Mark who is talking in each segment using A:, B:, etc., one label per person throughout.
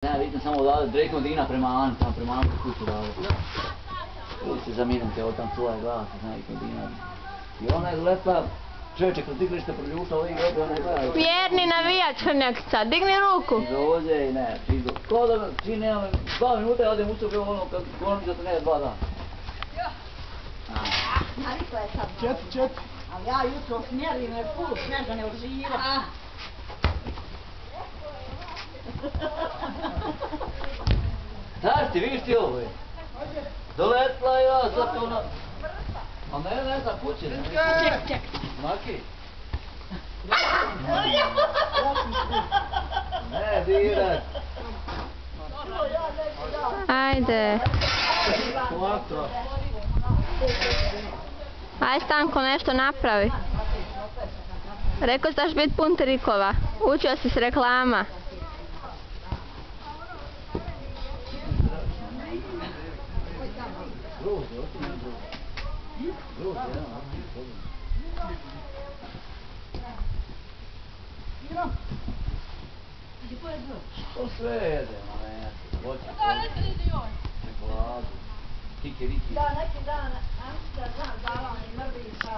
A: Ne, vidite samo odavde, direktno Dina prema Ani, tamo prema Ani kuću odavde. Ili se zamijenite od tam čuvaj glas, direktno Dina. I ona je lepa, čovječe, kroz iglište proljušla ovih grobe, ona je gleda.
B: Vjerni navijač Hrnjakica, digni ruku.
A: Dođe i ne, čisto. Ko da čini nema 2 minuta, ja odem ustupe ono, kad govorim da to ne je 2 dana.
C: Navikla je sad.
D: Četiri.
C: Ali ja jutro smjerim je put, snega ne uživa.
A: Znaš ti, vidiš ti ovo je? Doletla ja, zato ona... A ne znam kuće.
C: Ček.
A: Maki? Ne, diraj.
B: Ajde.
A: Quattro.
B: Aj Stanko, nešto napravi. Rekao si da ćeš biti pun trikova. Učio si s reklama.
A: To sve jede, ma ne, voće, čokoladu, kikiriki.
C: Da, neki dan, Amsterdam, dala mi mrviša.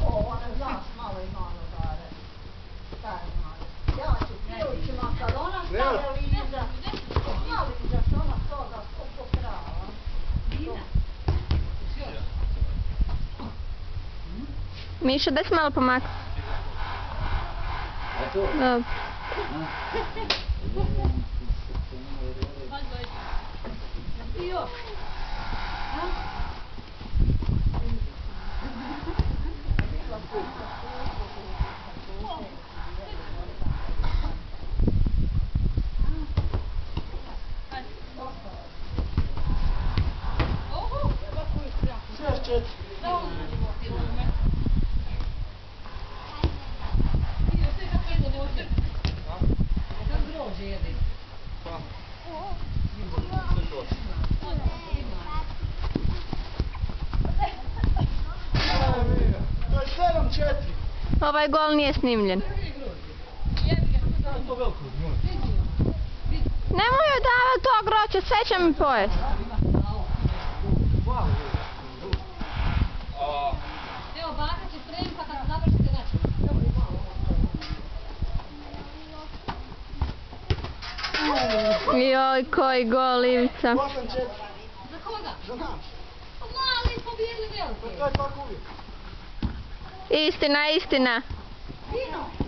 C: Ona znaš, malo ima ono dare. Šta je malo? Ja ću pijućima, kad ona stane Liza. Zna Liza, što ona toga pokrala.
B: Miša, daj se malo pomakni.
A: A to?
B: Dobro. Ovaj gol nije snimljen. Nemoj joj davati to groće, sve će mi pojesti.
E: Evo, baka će spremiti pa kad završite način.
B: Joj, koji gol, Ivica.
E: Za koga?
D: Za nas.
E: Pa mali pobjedili velike.
D: To je tako uvijek.
B: Istina.
C: Vino.